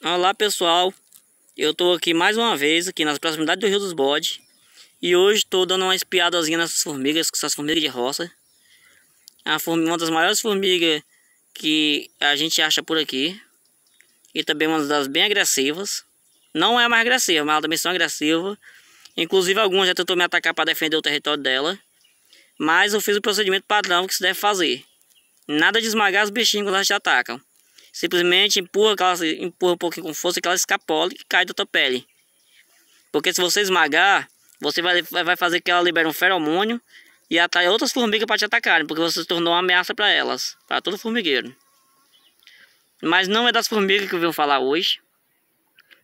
Olá pessoal, eu estou aqui mais uma vez aqui nas proximidades do Rio dos Bodes. E hoje estou dando uma espiadazinha nessas formigas, que são as formigas de roça. Uma das maiores formigas que a gente acha por aqui. E também uma das bem agressivas. Não é a mais agressiva, mas ela também são agressivas. Inclusive algumas já tentou me atacar para defender o território dela. Mas eu fiz o procedimento padrão que se deve fazer. Nada de esmagar os bichinhos quando elas te atacam. Simplesmente empurra um pouquinho com força que ela escapole e cai da tua pele. Porque se você esmagar, você vai fazer que ela libere um feromônio e atrai outras formigas para te atacarem, porque você se tornou uma ameaça para elas, para todo formigueiro. Mas não é das formigas que eu venho falar hoje.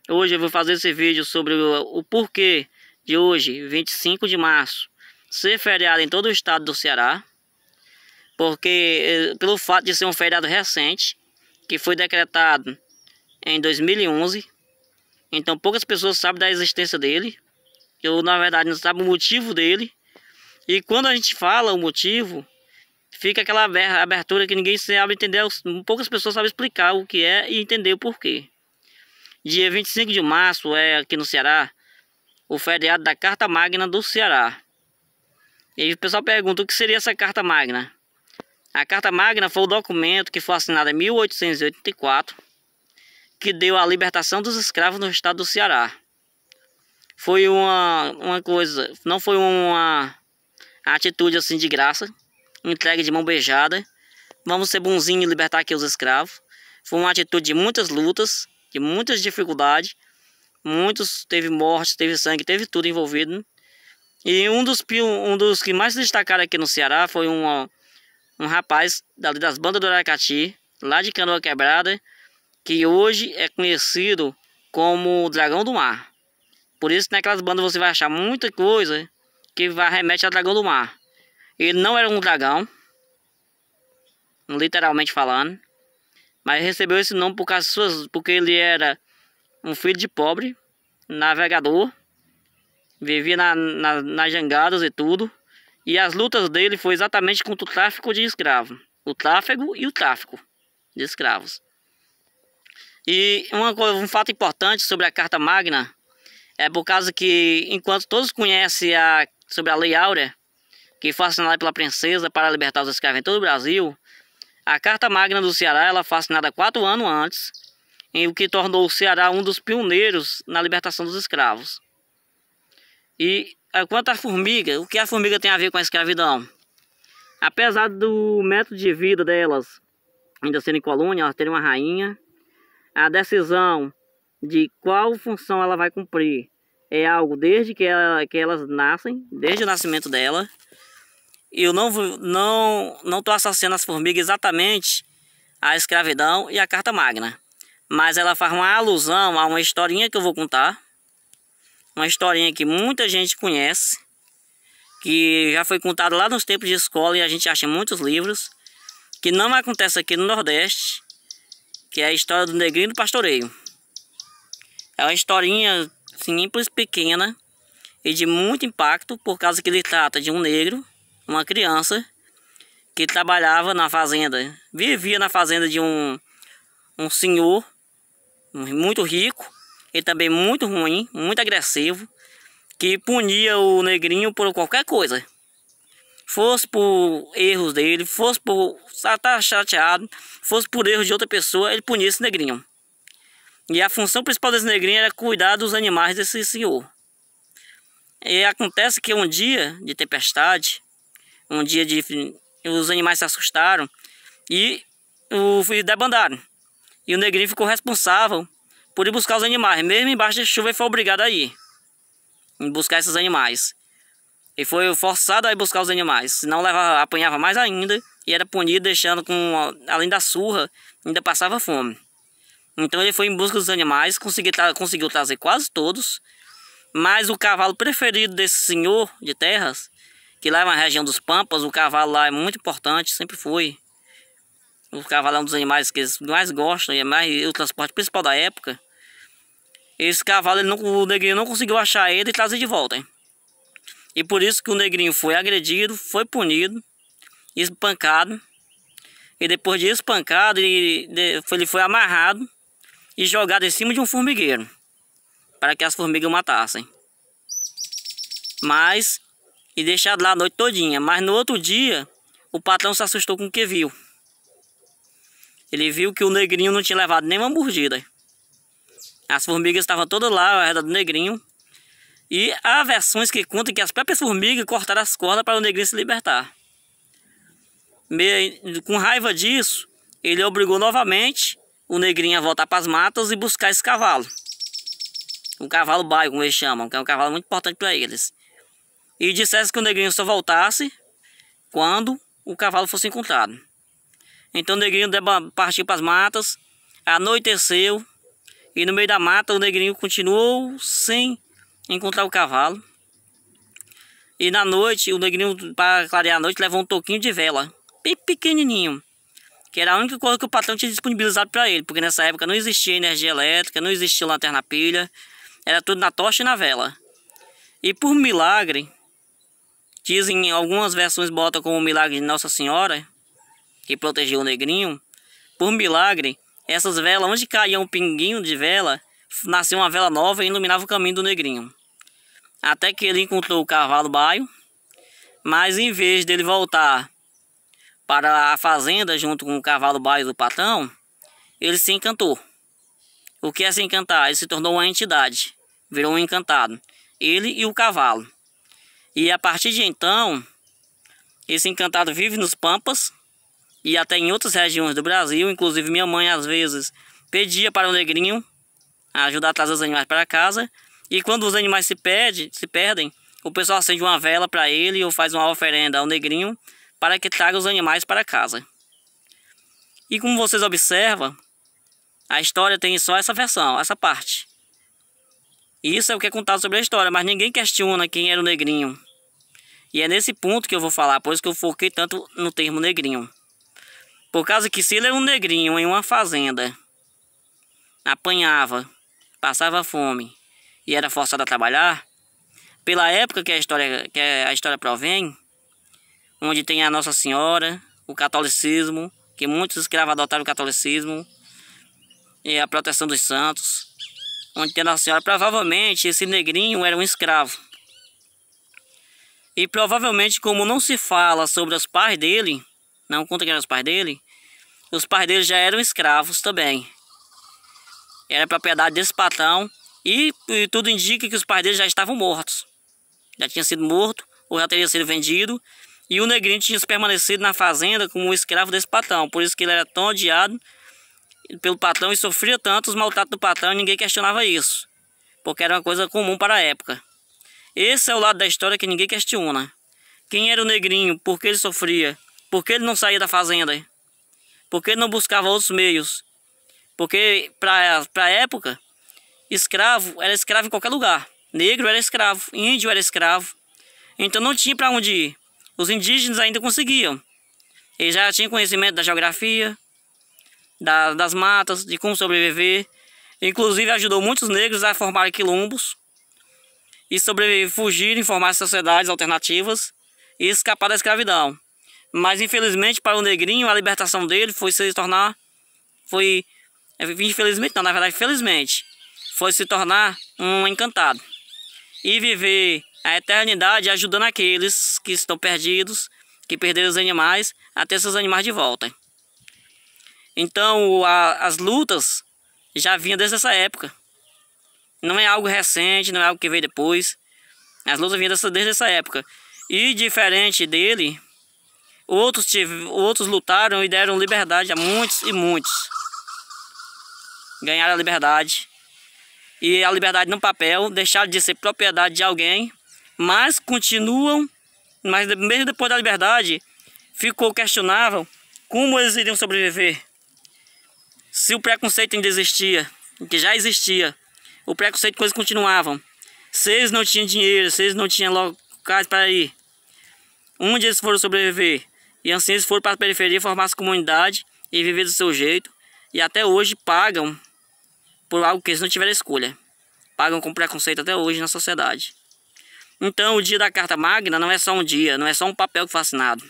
Hoje eu vou fazer esse vídeo sobre o porquê de hoje, 25 de março, ser feriado em todo o estado do Ceará. Porque pelo fato de ser um feriado recente, que foi decretado em 2011, então poucas pessoas sabem da existência dele. Eu na verdade não sabia o motivo dele. E quando a gente fala o motivo, fica aquela abertura que ninguém sabe entender. Poucas pessoas sabem explicar o que é e entender o porquê. Dia 25 de março é aqui no Ceará o feriado da Carta Magna do Ceará. E aí o pessoal pergunta o que seria essa Carta Magna. A Carta Magna foi o documento que foi assinado em 1884, que deu a libertação dos escravos no estado do Ceará. Foi uma coisa, não foi uma atitude assim de graça, entregue de mão beijada. Vamos ser bonzinhos e libertar aqui os escravos. Foi uma atitude de muitas lutas, de muitas dificuldades. Teve morte, teve sangue, teve tudo envolvido. E um dos que mais se destacaram aqui no Ceará foi um rapaz dali das bandas do Aracati, lá de Canoa Quebrada, que hoje é conhecido como o Dragão do Mar. Por isso naquelas bandas você vai achar muita coisa que remete ao Dragão do Mar. Ele não era um dragão, literalmente falando, mas recebeu esse nome porque ele era um filho de pobre, navegador, vivia nas jangadas e tudo. E as lutas dele foi exatamente contra o tráfico de escravos. O tráfego e o tráfico de escravos. E um fato importante sobre a Carta Magna é por causa que, enquanto todos conhecem sobre a Lei Áurea, que foi assinada pela princesa para libertar os escravos em todo o Brasil, a Carta Magna do Ceará ela foi assinada 4 anos antes, em o que tornou o Ceará um dos pioneiros na libertação dos escravos. E quanto à formiga, o que a formiga tem a ver com a escravidão? Apesar do método de vida delas ainda serem colônia, elas terem uma rainha, a decisão de qual função ela vai cumprir é algo desde que elas nascem, desde o nascimento dela. Eu não estou associando as formigas exatamente à escravidão e à Carta Magna, mas ela faz uma alusão a uma historinha que eu vou contar. Uma historinha que muita gente conhece, que já foi contada lá nos tempos de escola e a gente acha em muitos livros, que não acontece aqui no Nordeste, que é a história do Negrinho do Pastoreio. É uma historinha simples, pequena e de muito impacto, por causa que ele trata de um negro, uma criança, que trabalhava na fazenda, vivia na fazenda de um senhor muito rico, e também muito ruim, muito agressivo, que punia o negrinho por qualquer coisa. Fosse por erros dele, fosse por estar chateado, fosse por erros de outra pessoa, ele punia esse negrinho. E a função principal desse negrinho era cuidar dos animais desse senhor. E acontece que um dia de tempestade, os animais se assustaram e debandaram. E o negrinho ficou responsável por ir buscar os animais, mesmo embaixo da chuva ele foi obrigado a ir em buscar esses animais. Ele foi forçado a ir buscar os animais, senão apanhava mais ainda e era punido, deixando além da surra, ainda passava fome. Então ele foi em busca dos animais, conseguiu trazer quase todos, mas o cavalo preferido desse senhor de terras, que lá é uma região dos Pampas, o cavalo lá é muito importante, sempre foi. O cavalo é um dos animais que eles mais gostam e é o transporte principal da época. Esse cavalo, o negrinho não conseguiu achar ele e trazer de volta, hein? E por isso que o negrinho foi agredido, foi punido, espancado. E depois de espancado, ele foi amarrado e jogado em cima de um formigueiro, para que as formigas o matassem. E deixado lá a noite todinha. Mas no outro dia, o patrão se assustou com o que viu. Ele viu que o negrinho não tinha levado nenhuma mordida. As formigas estavam todas lá ao redor do negrinho. E há versões que contam que as próprias formigas cortaram as cordas para o negrinho se libertar. Com raiva disso, ele obrigou novamente o negrinho a voltar para as matas e buscar esse cavalo. O cavalo baio, como eles chamam, que é um cavalo muito importante para eles. E dissesse que o negrinho só voltasse quando o cavalo fosse encontrado. Então o negrinho partiu para as matas, anoiteceu, e no meio da mata o negrinho continuou sem encontrar o cavalo. E na noite, o negrinho, para clarear a noite, levou um toquinho de vela, bem pequenininho, que era a única coisa que o patrão tinha disponibilizado para ele, porque nessa época não existia energia elétrica, não existia lanterna pilha, era tudo na tocha e na vela. E por milagre, dizem, algumas versões botam como o milagre de Nossa Senhora, que protegeu o negrinho. Por milagre, essas velas, onde caía um pinguinho de vela, nascia uma vela nova e iluminava o caminho do negrinho. Até que ele encontrou o cavalo baio, mas em vez dele voltar para a fazenda junto com o cavalo baio do patrão, ele se encantou. O que é se encantar? Ele se tornou uma entidade, virou um encantado, ele e o cavalo. E a partir de então, esse encantado vive nos pampas e até em outras regiões do Brasil. Inclusive minha mãe às vezes pedia para o negrinho ajudar a trazer os animais para casa. E quando os animais se perdem, o pessoal acende uma vela para ele ou faz uma oferenda ao negrinho para que traga os animais para casa. E como vocês observam, a história tem só essa versão, essa parte. Isso é o que é contado sobre a história, mas ninguém questiona quem era o negrinho. E é nesse ponto que eu vou falar, por isso que eu foquei tanto no termo negrinho. Por causa que se ele era um negrinho em uma fazenda, apanhava, passava fome e era forçado a trabalhar, pela época que a história provém, onde tem a Nossa Senhora, o catolicismo, que muitos escravos adotaram o catolicismo, e a proteção dos santos, onde tem a Nossa Senhora, provavelmente esse negrinho era um escravo. E provavelmente, como não se fala sobre os pais dele, não conta quem eram os pais dele já eram escravos também. Era propriedade desse patrão e tudo indica que os pais dele já estavam mortos. Já tinha sido morto ou já teria sido vendido. E o negrinho tinha permanecido na fazenda como um escravo desse patrão. Por isso que ele era tão odiado pelo patrão e sofria tanto os maltratos do patrão e ninguém questionava isso. Porque era uma coisa comum para a época. Esse é o lado da história que ninguém questiona. Quem era o negrinho? Por que ele sofria? Por que ele não saía da fazenda? Por que ele não buscava outros meios? Porque para a época, escravo era escravo em qualquer lugar. Negro era escravo, índio era escravo. Então não tinha para onde ir. Os indígenas ainda conseguiam. Eles já tinham conhecimento da geografia, das matas, de como sobreviver. Inclusive ajudou muitos negros a formar quilombos e fugirem, formar sociedades alternativas e escapar da escravidão. Mas infelizmente para o negrinho a libertação dele felizmente foi se tornar um encantado e viver a eternidade ajudando aqueles que estão perdidos, que perderam os animais, a ter seus animais de volta. Então as lutas já vinham desde essa época. Não é algo recente, não é algo que veio depois. As lutas vinham desde essa época. E diferente dele, outros lutaram e deram liberdade a muitos e muitos. Ganharam a liberdade. E a liberdade no papel, deixaram de ser propriedade de alguém, mas mesmo depois da liberdade, ficou questionável como eles iriam sobreviver. Se o preconceito ainda existia, que já existia, o preconceito coisas continuavam. Se eles não tinham dinheiro, se eles não tinham locais para ir, onde eles foram sobreviver? E assim eles foram para a periferia, formar essa comunidade e viver do seu jeito. E até hoje pagam por algo que eles não tiveram escolha. Pagam com preconceito até hoje na sociedade. Então o dia da Carta Magna não é só um dia, não é só um papel que foi assinado.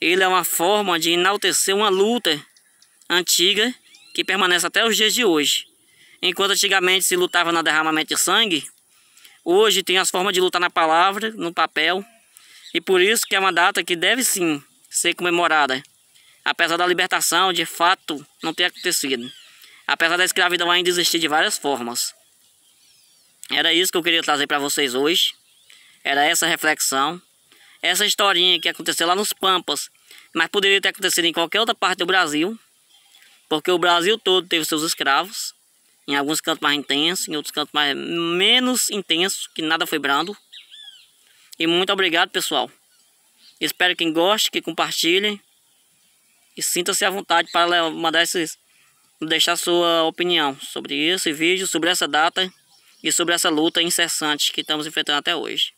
Ele é uma forma de enaltecer uma luta antiga que permanece até os dias de hoje. Enquanto antigamente se lutava no derramamento de sangue, hoje tem as formas de lutar na palavra, no papel. E por isso que é uma data que deve sim ser comemorada. Apesar da libertação de fato não ter acontecido. Apesar da escravidão ainda existir de várias formas. Era isso que eu queria trazer para vocês hoje. Era essa reflexão. Essa historinha que aconteceu lá nos Pampas. Mas poderia ter acontecido em qualquer outra parte do Brasil. Porque o Brasil todo teve seus escravos. Em alguns cantos mais intensos, em outros cantos menos intensos, que nada foi brando. E muito obrigado, pessoal. Espero que goste, que compartilhem. E sinta-se à vontade para deixar sua opinião sobre esse vídeo, sobre essa data e sobre essa luta incessante que estamos enfrentando até hoje.